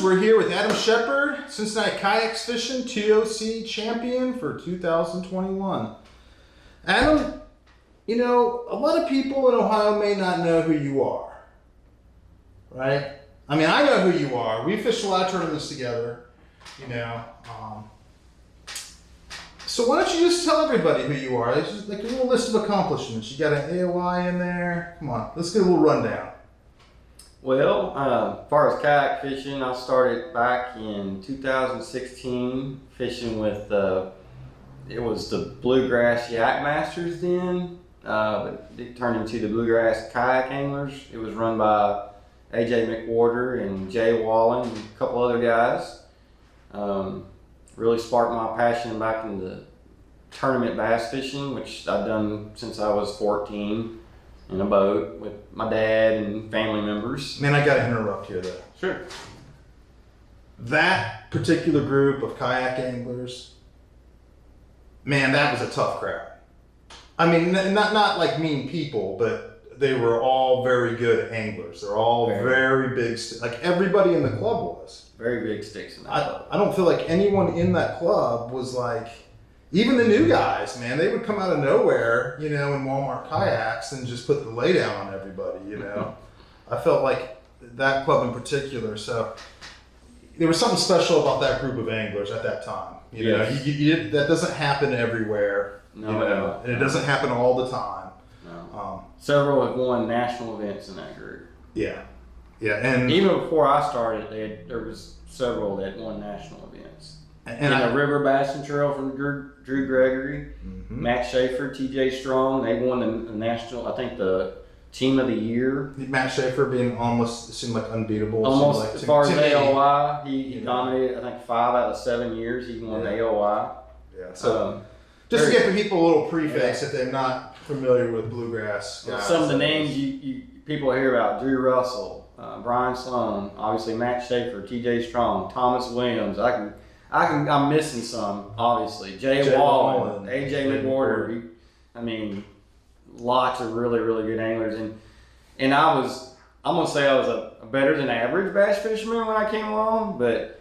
we're here with Adam Shepard, Cincinnati Kayak Fishing TOC champion for 2021. Adam, you know, a lot of people in Ohio may not know who you are, right? I mean, I know who you are. We fished a lot of tournaments together, you know. So why don't you just tell everybody who you are? It's just like a little list of accomplishments. You got an AOI in there. Come on, let's get a little rundown. Well, as far as kayak fishing, I started back in 2016 fishing with, it was the Bluegrass Yak Masters then, but it turned into the Bluegrass Kayak Anglers. It was run by AJ McWhorter and Jay Wallen and a couple other guys. Really sparked my passion back into tournament bass fishing, which I've done since I was 14. In a boat with my dad and family members. Man, I gotta interrupt here though. Sure. That particular group of kayak anglers, man, that was a tough crowd. I mean, not like mean people, but they were all very good anglers. They're all very big, like everybody in the club was. Very big sticks in that club. I don't feel like anyone in that club was like, even the new guys, man, they would come out of nowhere, you know, in Walmart kayaks and just put the lay down on everybody, you know. I felt like that club in particular. So there was something special about that group of anglers at that time. You know, that doesn't happen everywhere. No, you know, and it doesn't happen all the time. No. Several have won national events in that group. Yeah, yeah, and even before I started, there was several that won national events. And the River Bassin Trail from Drew Gregory, Matt Schaefer, TJ Strong, they won the national, I think the team of the year. Matt Schaefer being almost, it seemed like unbeatable. Almost like as far as AOI, he dominated, I think 5 out of 7 years he won AOI. Yeah, so just to give people a little prefix if they're not familiar with bluegrass guys. Some of the names you people hear about, Drew Russell, Brian Sloan, obviously Matt Schaefer, TJ Strong, Thomas Williams, I'm missing some, obviously. Jay Wallen, AJ McWhorter. I mean, lots of really, really good anglers. And I'm going to say I was a better than average bass fisherman when I came along, but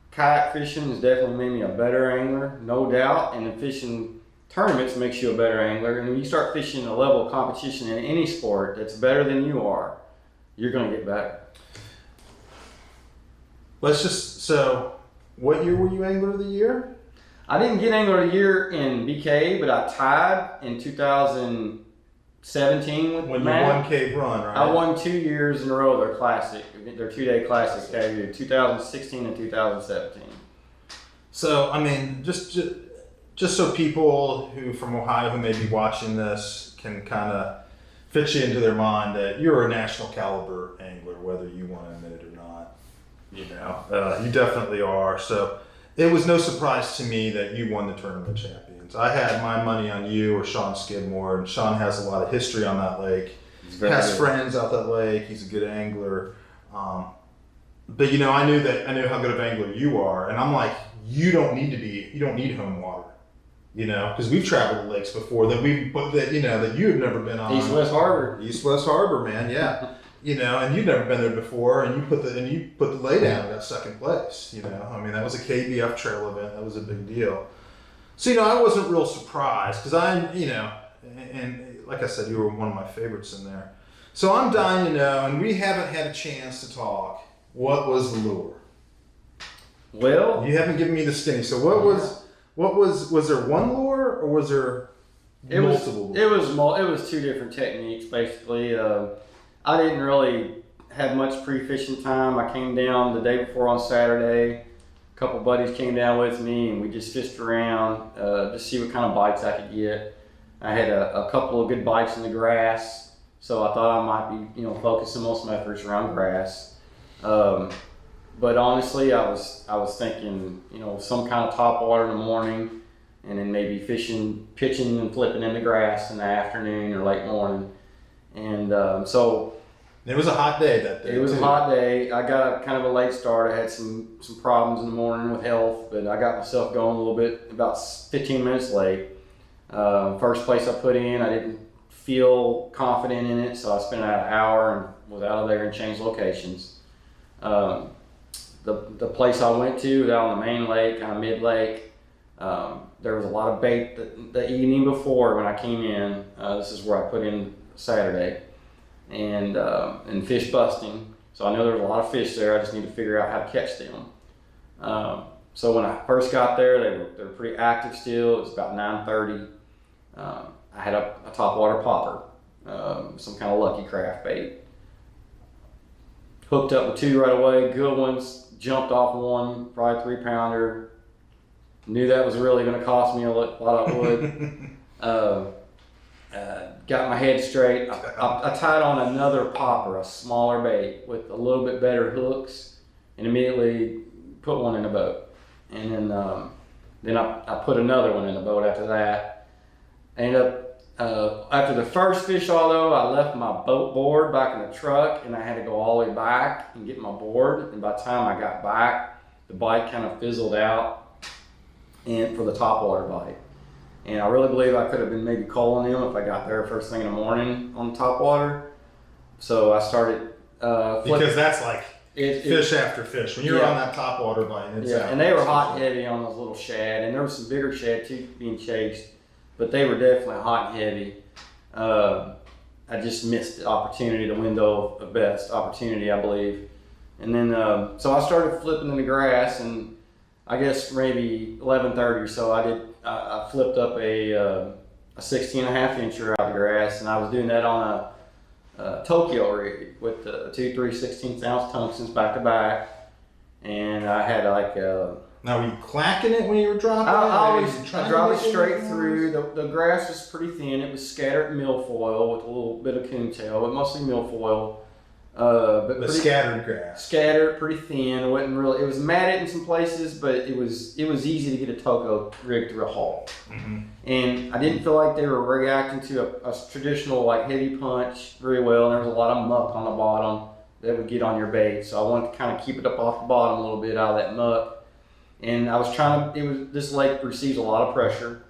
kayak fishing has definitely made me a better angler, no doubt. And fishing tournaments makes you a better angler. And when you start fishing a level of competition in any sport that's better than you are, you're going to get better. What year were you Angler of the Year? I didn't get Angler of the Year in BK, but I tied in 2017 with when Matt. You won Cave Run, right? I won 2 years in a row their classic, their 2-day classic category, 2016 and 2017. So, I mean, just so people who from Ohio who may be watching this can kind of fit you into their mind that you're a national caliber angler, whether you want to admit it or not. You know, you definitely are. So it was no surprise to me that you won the tournament champions. I had my money on you or Sean Skidmore, and Sean has a lot of history on that lake. He has friends out that lake. He's a good angler. But you know, I knew how good of an angler you are, and I'm like, you don't need home water. You know, because we've traveled the lakes before that you have never been on. East West Harbor, man, yeah. You know, and you've never been there before, and you put the lay down in that second place. You know, I mean, that was a KBF trail event. That was a big deal. So you know, I wasn't real surprised because and like I said, you were one of my favorites in there. So I'm dying to know, and we haven't had a chance to talk. What was the lure? Well, you haven't given me the skinny. So was there one lure or was there multiple lures? It was 2 different techniques basically. I didn't really have much pre-fishing time. I came down the day before on Saturday. A couple buddies came down with me and we just fished around to see what kind of bites I could get. I had a couple of good bites in the grass, so I thought I might be, focusing most of my efforts around grass. But honestly, I was thinking, some kind of top water in the morning, and then maybe fishing, pitching and flipping in the grass in the afternoon or late morning. And so it was a hot day that day. It was a hot day. I got kind of a late start. I had some problems in the morning with health, but I got myself going a little bit, about 15 minutes late. First place I put in, I didn't feel confident in it, so I spent about an hour and was out of there and changed locations. the place I went to out on the main lake, kind of mid lake. There was a lot of bait the evening before when I came in. This is where I put in Saturday, and fish busting. So I know there's a lot of fish there. I just need to figure out how to catch them. So when I first got there, they were pretty active still. It was about 9:30. I had a topwater popper, some kind of Lucky Craft bait. Hooked up with 2 right away, good ones. Jumped off one, probably 3-pounder. Knew that was really going to cost me a lot of wood. Got my head straight. I tied on another popper, a smaller bait with a little bit better hooks, and immediately put one in the boat. And then I put another one in the boat after that. I ended up, after the first fish, although I left my boat board back in the truck, and I had to go all the way back and get my board. And by the time I got back, the bite kind of fizzled out, and for the topwater bite. And I really believe I could have been maybe calling them if I got there first thing in the morning on topwater. So I started flipping. Because that's like fish after fish. When you're on that topwater bite, it's out. And they were hot and heavy on those little shad, and there was some bigger shad too being chased, but they were definitely hot and heavy. I just missed the opportunity, the window of best opportunity, I believe. And then, so I started flipping in the grass, and I guess maybe 11:30 or so, I flipped up a 16.5 incher out of the grass, and I was doing that on a Tokyo rig with 2 3/16 ounce tungstens back to back, and I had like now were you clacking it when you were dropping it? I always drop it straight through. The grass was pretty thin. It was scattered milfoil with a little bit of coontail, but mostly milfoil. But scattered grass. Scattered, pretty thin. It wasn't really. It was matted in some places, but it was easy to get a Toko rig through a hole. Mm-hmm. And I didn't feel like they were reacting to a traditional like heavy punch very well. And there was a lot of muck on the bottom that would get on your bait, so I wanted to kind of keep it up off the bottom a little bit out of that muck. And I was trying to. This lake receives a lot of pressure.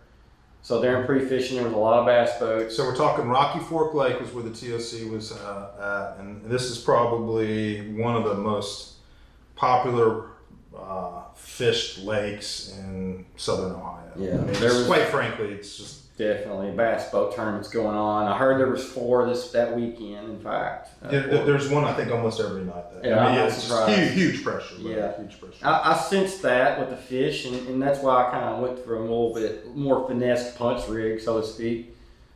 So during pre-fishing, there was a lot of bass boats. So we're talking Rocky Fork Lake was where the TOC was at, and this is probably one of the most popular fished lakes in southern Ohio. Yeah, I mean, quite frankly, it's just definitely bass boat tournaments going on. I heard there was 4 that weekend. In fact, there's one I think almost every night. There. Yeah, I mean, I'm it's surprised. Huge pressure. Yeah, huge pressure. I sensed that with the fish, and that's why I kind of went for a little bit more finesse punch rig, so to speak.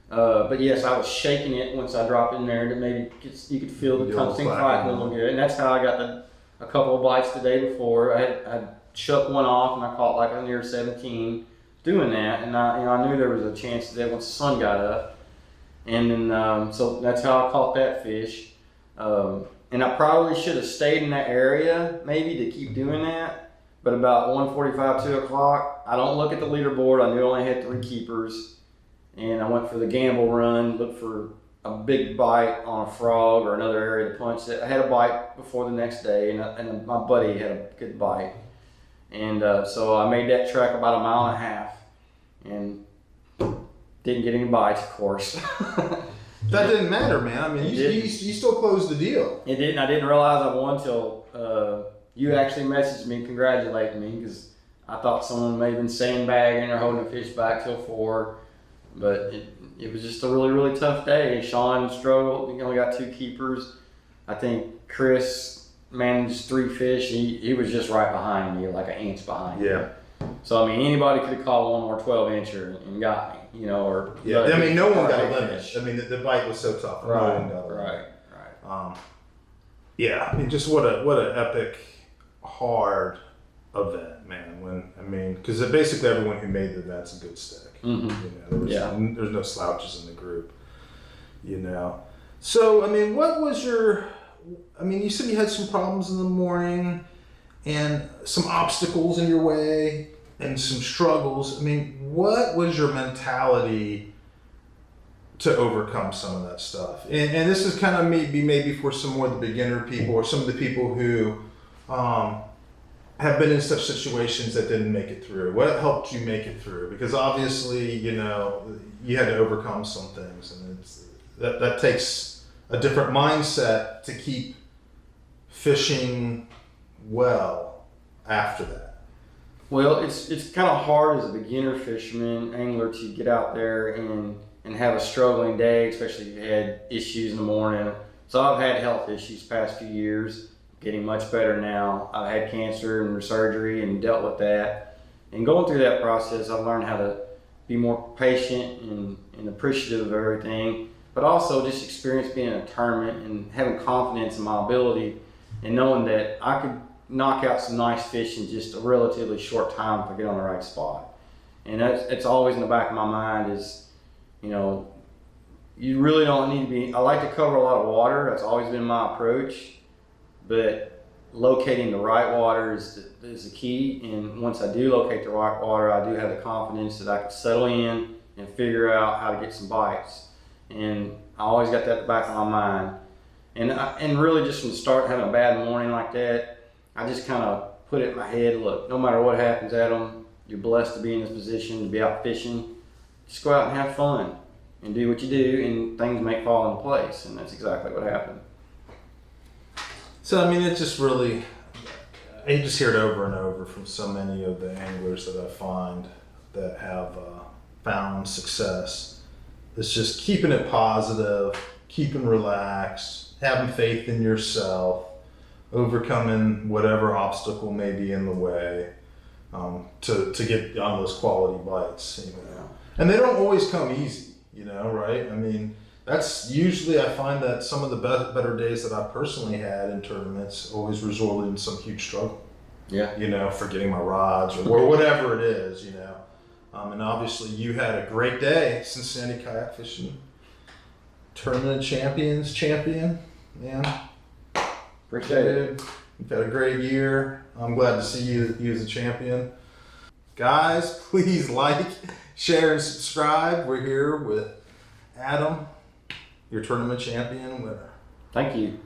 But yes, I was shaking it once I dropped in there, and maybe you could feel the tungsten cracking a little good, and that's how I got a couple of bites the day before. I shook one off, and I caught like a near 17 doing that, and I knew there was a chance that once the sun got up, and then so that's how I caught that fish. And I probably should have stayed in that area maybe to keep doing that, but about 1:45, 2 o'clock, I don't look at the leaderboard. I knew I only had 3 keepers, and I went for the gamble run, looked for a big bite on a frog or another area to punch it. I had a bite before the next day, and my buddy had a good bite, and so I made that trek about 1.5 miles, and didn't get any bites, of course. That didn't matter, man. I mean, you still closed the deal. It didn't. I didn't realize I won till you actually messaged me congratulating me, because I thought someone may have been sandbagging or holding a fish back till 4. But it was just a really, really tough day. Sean struggled. He only got 2 keepers. I think Chris managed 3 fish. He was just right behind me, like an inch behind me. Yeah. So, I mean, anybody could have caught one more 12 incher and got me, or. Yeah, I mean, no one got a limit. I mean, the bite was so tough. Right, no one got a limit. Right. Yeah, I mean, just what an epic, hard event, man. Because basically everyone who made the event's a good stick. Mm-hmm. There's no slouches in the group, So, I mean, what was you said you had some problems in the morning and some obstacles in your way and some struggles. I mean, what was your mentality to overcome some of that stuff? And this is kind of maybe for some more of the beginner people or some of the people who have been in such situations that didn't make it through. What helped you make it through? Because obviously, you had to overcome some things, and that takes a different mindset to keep fishing well after that? Well, it's kind of hard as a beginner fisherman, angler to get out there and have a struggling day, especially if you had issues in the morning. So I've had health issues past few years, getting much better now. I've had cancer and surgery and dealt with that. And going through that process, I've learned how to be more patient and appreciative of everything, but also just experience being in a tournament and having confidence in my ability and knowing that I could knock out some nice fish in just a relatively short time if I get on the right spot. And it's always in the back of my mind is, you know, you really don't need to be, I like to cover a lot of water. That's always been my approach, but locating the right water is the key. And once I do locate the right water, I do have the confidence that I can settle in and figure out how to get some bites. And I always got that at the back of my mind. And really just from the start, having a bad morning like that, I just kind of put it in my head, look, no matter what happens, Adam, you're blessed to be in this position, to be out fishing. Just go out and have fun and do what you do, and things may fall into place. And that's exactly what happened. So, I mean, it's just really, I just hear it over and over from so many of the anglers that I find that have found success. It's just keeping it positive, keeping relaxed, having faith in yourself, overcoming whatever obstacle may be in the way to get on those quality bites. You know? Yeah. And they don't always come easy, you know, right? I mean, that's usually, I find that some of the better days that I've personally had in tournaments always resulted in some huge struggle. Yeah. You know, forgetting my rods or whatever it is, you know. And obviously you had a great day, Cincinnati Kayak Fishing Tournament champion, man. Appreciate it. You've had a great year. I'm glad to see you as a champion. Guys, please like, share, and subscribe. We're here with Adam, your tournament champion winner. Thank you.